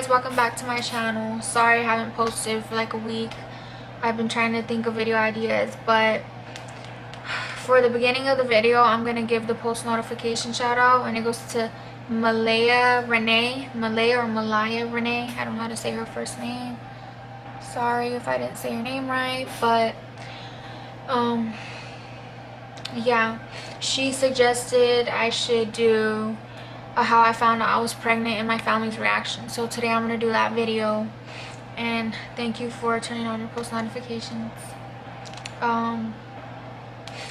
guys, welcome back to my channel. Sorry I haven't posted for like a week. I've been trying to think of video ideas, but for the beginning of the video I'm gonna give the post notification shout out, and it goes to Malaya Renee. Malaya Renee, I don't know how to say her first name. Sorry if I didn't say her name right, but yeah, she suggested I should do how I found out I was pregnant and my family's reaction. So today I'm gonna do that video, and thank you for turning on your post notifications.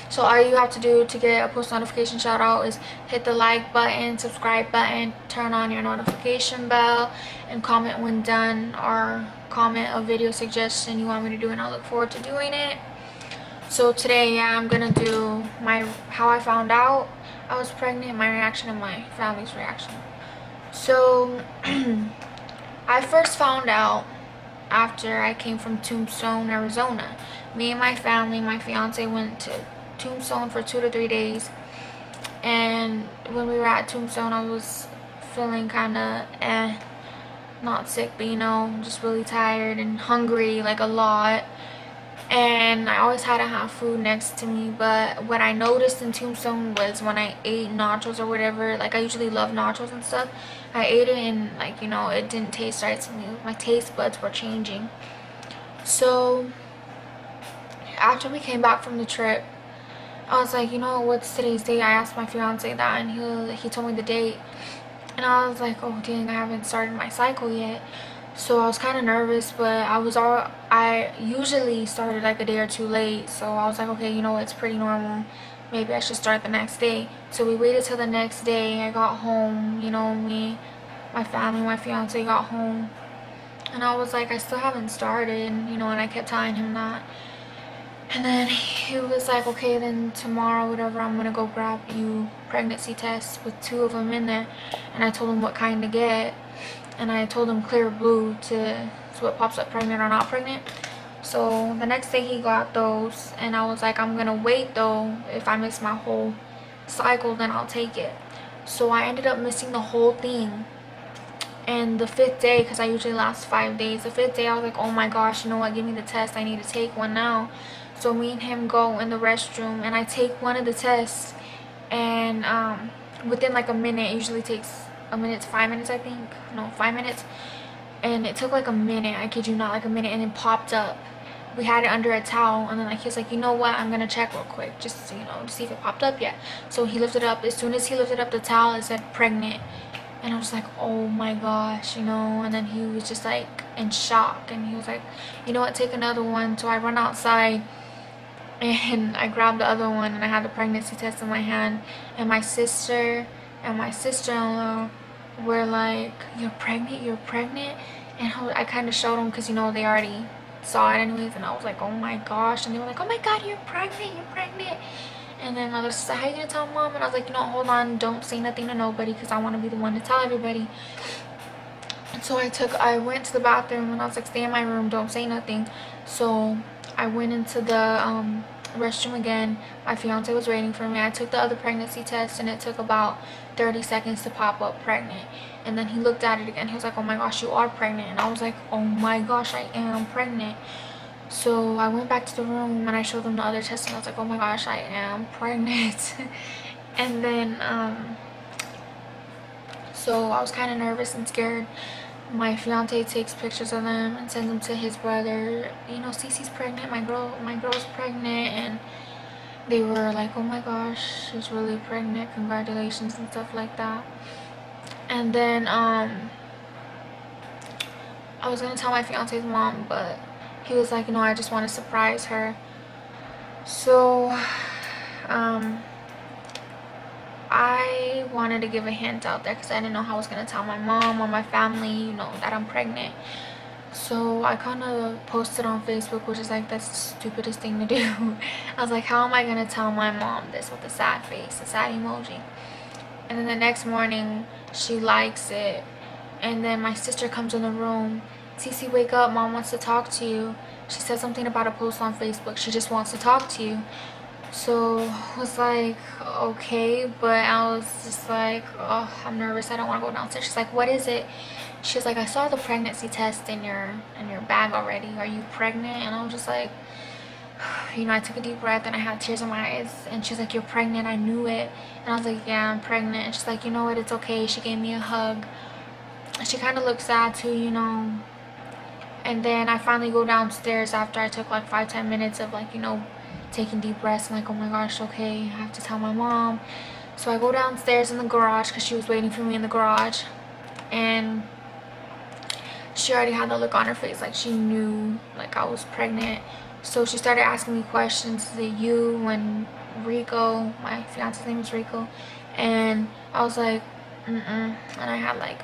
So all you have to do to get a post notification shout out is hit the like button, subscribe button, turn on your notification bell, and comment when done, or comment a video suggestion you want me to do, and I look forward to doing it. So today, yeah, I'm gonna do my how I found out I was pregnant, my reaction, and my family's reaction. So I first found out after I came from Tombstone, Arizona. Me and my family, my fiance, went to Tombstone for 2 to 3 days, and when we were at Tombstone I was feeling kind of not sick, but you know, just really tired and hungry, like a lot. And I always had to have food next to me, but what I noticed in Tombstone was when I ate nachos or whatever, like I usually love nachos and stuff, I ate it and, like, you know, it didn't taste right to me. My taste buds were changing. So after we came back from the trip, I was like, you know, what's today's date? I asked my fiance that, and he told me the date, and I was like, oh dang, I haven't started my cycle yet. So I was kind of nervous, but I usually started like a day or two late, so I was like, okay, you know, it's pretty normal, maybe I should start the next day. So we waited till the next day. I got home, you know, me, my family, my fiance got home, and I was like, I still haven't started, you know, and I kept telling him that. And then he was like, okay, then tomorrow, whatever, I'm gonna go grab you pregnancy tests with 2 of them in there. And I told him what kind to get, and I told him clear blue to so it pops up pregnant or not pregnant. So the next day he got those, and I was like, I'm gonna wait though. If I miss my whole cycle, then I'll take it. So I ended up missing the whole thing. And the 5th day, because I usually last 5 days, the 5th day I was like, oh my gosh, you know what, give me the test, I need to take one now. So me and him go in the restroom, and I take one of the tests, and within like a minute, it usually takes a minute to 5 minutes, I think, no, 5 minutes, and it took like a minute, I kid you not, like a minute, and it popped up. We had it under a towel, and then like he was like, you know what, I'm gonna check real quick, just so, you know, to see if it popped up yet. So he lifted up. As soon as he lifted up the towel, it said pregnant, and I was like, oh my gosh, you know. And then he was just like in shock, and he was like, you know what, take another one. So I run outside, and I grabbed the other one, and I had the pregnancy test in my hand, and my sister and my sister-in-law were like, you're pregnant. And I kind of showed them, because, you know, they already saw it anyways, and I was like, oh my gosh. And they were like, oh my god, you're pregnant. And then my other sister, how you gonna tell mom? And I was like, you know, hold on, don't say nothing to nobody, because I want to be the one to tell everybody. And so I went to the bathroom, and I was like, stay in my room, don't say nothing. So I went into the restroom again. My fiance was waiting for me. I took the other pregnancy test, and it took about 30 seconds to pop up pregnant. And then he looked at it again. He was like, oh my gosh, you are pregnant. And I was like, oh my gosh, I am pregnant. So I went back to the room, and I showed them the other test, and I was like, oh my gosh, I am pregnant. And then so I was kind of nervous and scared. My fiance takes pictures of them and sends them to his brother. You know, Cece's pregnant, my girl's pregnant. And they were like, oh my gosh, she's really pregnant, congratulations, and stuff like that. And then I was gonna tell my fiance's mom, but he was like, no, I just want to surprise her. So I wanted to give a hint out there, because I didn't know how I was going to tell my mom or my family, you know, that I'm pregnant. So I kind of posted on Facebook, which is like the stupidest thing to do. I was like, how am I going to tell my mom this, with a sad face, a sad emoji? And then the next morning she likes it, and then my sister comes in the room. Cece, wake up, mom wants to talk to you. She said something about a post on Facebook. She just wants to talk to you. So I was like, okay, but I was just like, oh, I'm nervous, I don't want to go downstairs. She's like, what is it? She's like, I saw the pregnancy test in your bag already, are you pregnant? And I was just like, you know, I took a deep breath and I had tears in my eyes. And she's like, you're pregnant, I knew it. And I was like, yeah, I'm pregnant. And she's like, you know what, it's okay. She gave me a hug. She kind of looked sad too, you know. And then I finally go downstairs after I took like 5-10 minutes of like, you know, taking deep breaths. I'm like, oh my gosh, okay, I have to tell my mom. So I go downstairs in the garage because she was waiting for me in the garage. And she already had the look on her face, like she knew like I was pregnant. So she started asking me questions. Is it you and Rico? My fiance's name is Rico. And I was like, and I had like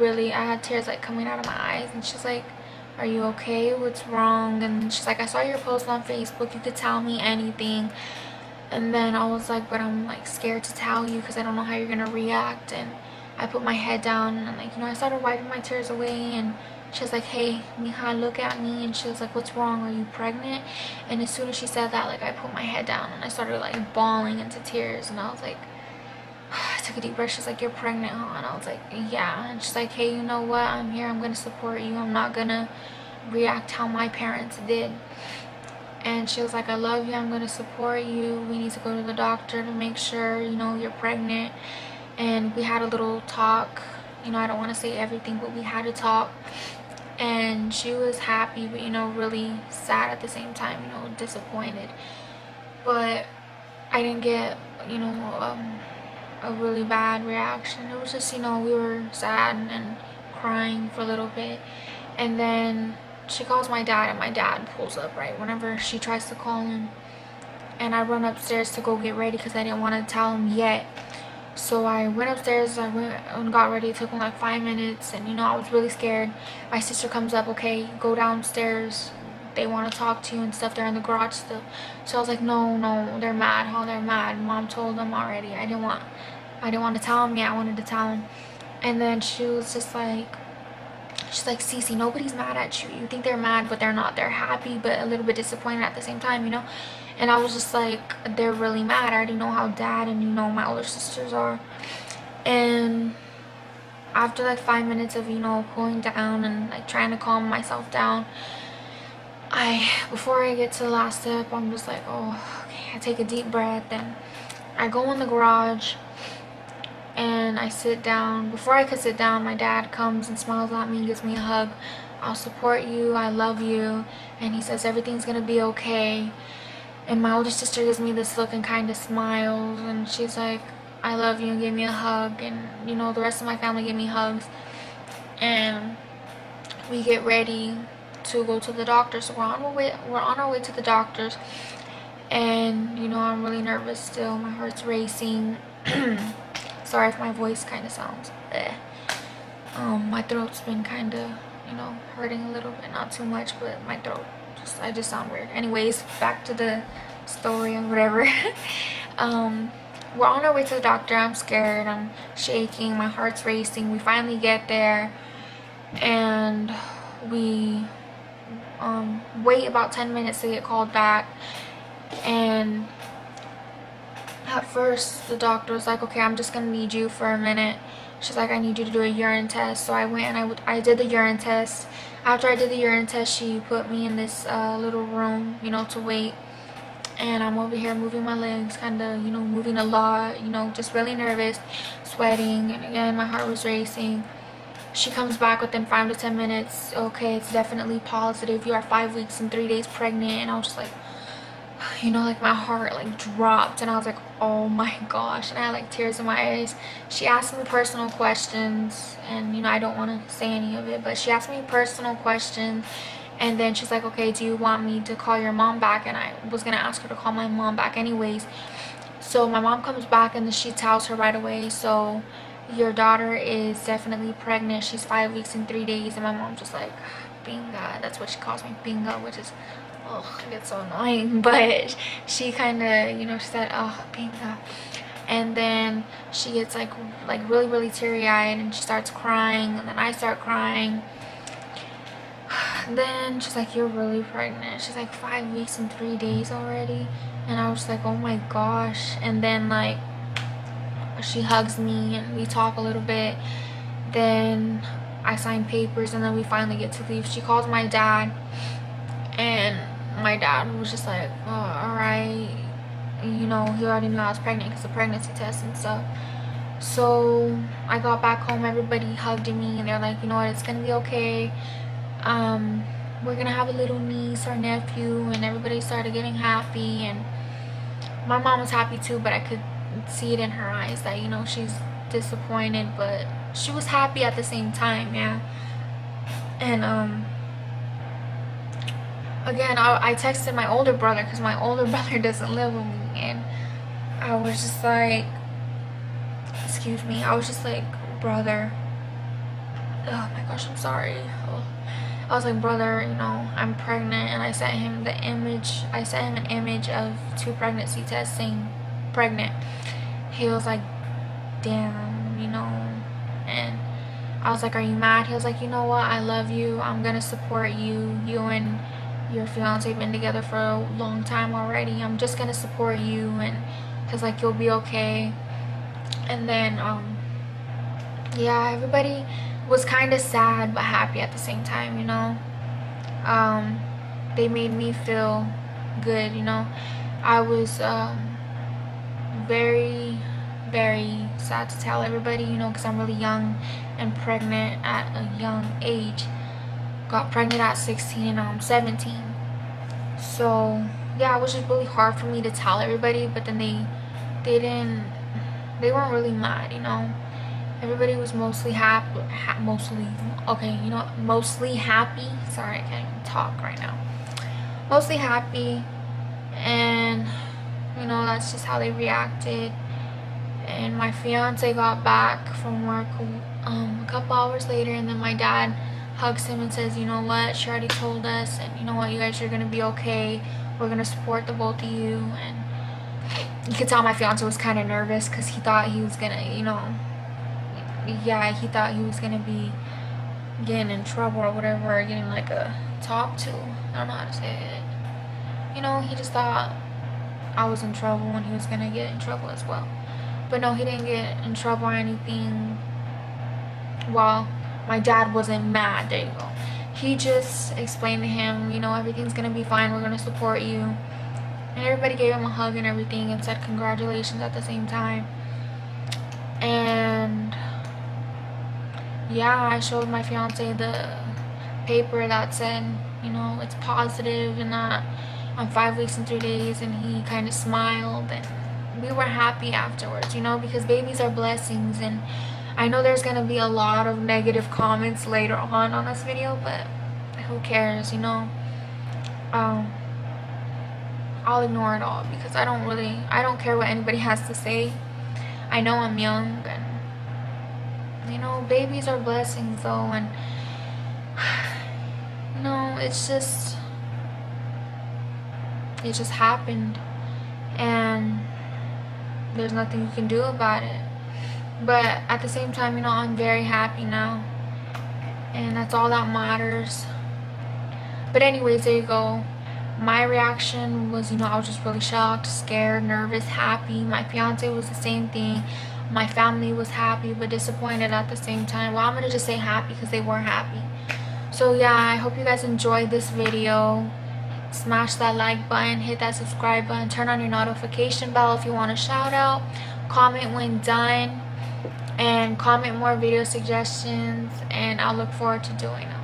I had tears like coming out of my eyes. And she's like, are you okay? What's wrong? And she's like, I saw your post on Facebook, you could tell me anything. And then I was like, but I'm like scared to tell you because I don't know how you're gonna react. And I put my head down and like, you know, I started wiping my tears away. And she was like, hey mija, look at me. And she was like, what's wrong, are you pregnant? And as soon as she said that, like I put my head down and I started like bawling into tears. And I was like, I took a deep breath. She's like, you're pregnant, huh? And I was like, yeah. And she's like, hey, you know what, I'm here, I'm gonna support you, I'm not gonna react how my parents did. And she was like, I love you, I'm gonna support you, we need to go to the doctor to make sure, you know, you're pregnant. And we had a little talk, you know, I don't want to say everything, but we had a talk. And she was happy, but you know, really sad at the same time, you know, disappointed. But I didn't get, you know, a really bad reaction. It was just, you know, we were sad and crying for a little bit. And then she calls my dad, and my dad pulls up right whenever she tries to call him. And I run upstairs to go get ready because I didn't want to tell him yet. So I went upstairs, I went and got ready. It took me like 5 minutes, and you know, I was really scared. My sister comes up, okay, go downstairs, they want to talk to you and stuff, they're in the garage still. So I was like, no, they're mad, how they're mad, mom told them already. I didn't want to tell him yet, I wanted to tell him. And then she was just like, she's like, Cece, nobody's mad at you, you think they're mad but they're not, they're happy but a little bit disappointed at the same time, you know. And I was just like, they're really mad. I already know how dad and, you know, my older sisters are. And after like 5 minutes of, you know, cooling down and like trying to calm myself down, before I get to the last step, I'm just like, oh, okay. I take a deep breath and I go in the garage and I sit down. Before I could sit down, my dad comes and smiles at me, gives me a hug. I'll support you, I love you. And he says everything's gonna be okay. And my older sister gives me this look and kind of smiles, and she's like, I love you, and gave me a hug. And you know, the rest of my family gave me hugs. And we get ready to go to the doctor. So we're on our way to the doctor's. And you know, I'm really nervous still, my heart's racing. Sorry if my voice kind of sounds my throat's been kind of, you know, hurting a little bit, not too much, but my throat, I just sound weird. Anyways, back to the story or whatever. We're on our way to the doctor. I'm scared, I'm shaking, my heart's racing. We finally get there and we wait about 10 minutes to get called back. And at first the doctor was like, okay, I'm just gonna need you for a minute. She's like, I need you to do a urine test. So I went and I did the urine test. After I did the urine test, she put me in this little room, you know, to wait. And I'm over here moving my legs, kind of, you know, moving a lot, you know, just really nervous, sweating. And again, my heart was racing. She comes back within 5 to 10 minutes. Okay, it's definitely positive. You are 5 weeks and 3 days pregnant. And I was just like, you know, like my heart like dropped, and I was like, oh my gosh. And I had like tears in my eyes. She asked me personal questions, and you know, I don't want to say any of it, but she asked me personal questions. And then she's like, okay, do you want me to call your mom back? And I was gonna ask her to call my mom back anyways. So my mom comes back and she tells her right away, so your daughter is definitely pregnant, she's 5 weeks and 3 days. And my mom's just like, Pinga, that's what she calls me, Pinga, which is, oh, it gets so annoying. But she kind of, you know, she said, oh, Pinga. And then she gets like really teary-eyed, and she starts crying, and then I start crying. Then she's like, you're really pregnant. She's like, 5 weeks and 3 days already. And I was like, oh my gosh. And then like she hugs me and we talk a little bit. Then I sign papers and then we finally get to leave. She calls my dad and my dad was just like, oh, all right, you know, he already knew I was pregnant because of pregnancy tests and stuff. So I got back home, everybody hugged me and they're like, you know what, it's gonna be okay. We're gonna have a little niece or nephew. And everybody started getting happy and my mom was happy too, but I could see it in her eyes that, you know, she's disappointed, but she was happy at the same time. Yeah. And again, I texted my older brother because my older brother doesn't live with me, and I was just like, excuse me, I was just like, brother, oh my gosh, I'm sorry. I was like, brother, you know, I'm pregnant. And I sent him the image. I sent him an image of 2 pregnancy tests saying pregnant. He was like, damn, you know. And I was like, are you mad? He was like, you know what, I love you, I'm gonna support you. You and your fiance been together for a long time already. I'm just gonna support you, and because like you'll be okay. And then yeah, everybody was kind of sad but happy at the same time, you know. They made me feel good, you know. I was very sad to tell everybody, you know, because I'm really young and pregnant at a young age. Got pregnant at 16 and now I'm 17. So yeah, it was just really hard for me to tell everybody, but then they weren't really mad, you know. Everybody was mostly happy, mostly happy. Sorry, I can't even talk right now. Mostly happy, and you know, that's just how they reacted. And my fiance got back from work a couple hours later, and then my dad hugs him and says, you know what, she already told us, and you know what, you guys are gonna be okay. We're gonna support the both of you. And you could tell my fiance was kind of nervous because he thought he was gonna, you know, yeah, he thought he was gonna be getting in trouble or whatever, or getting like a talk to. I don't know how to say it. You know, he just thought I was in trouble and he was gonna get in trouble as well. But no, he didn't get in trouble or anything. Well, my dad wasn't mad. There you go. He just explained to him, you know, everything's gonna be fine. We're gonna support you. And everybody gave him a hug and everything and said congratulations at the same time. And yeah, I showed my fiance the paper that said, you know, it's positive and that I'm 5 weeks and 3 days, and he kind of smiled, and we were happy afterwards, you know, because babies are blessings. And I know there's gonna be a lot of negative comments later on this video, but who cares, you know. I'll ignore it all because I don't care what anybody has to say. I know I'm young, and you know, babies are blessings though. And you know, it just happened, and there's nothing you can do about it. But at the same time, you know, I'm very happy now, and that's all that matters. But anyways, there you go. My reaction was, you know, I was just really shocked, scared, nervous, happy. My fiance was the same thing. My family was happy but disappointed at the same time. Well, I'm gonna just say happy because they were happy. So yeah, I hope you guys enjoyed this video. Smash that like button, hit that subscribe button, turn on your notification bell if you want a shout out. Comment when done, and comment more video suggestions, and I'll look forward to doing them.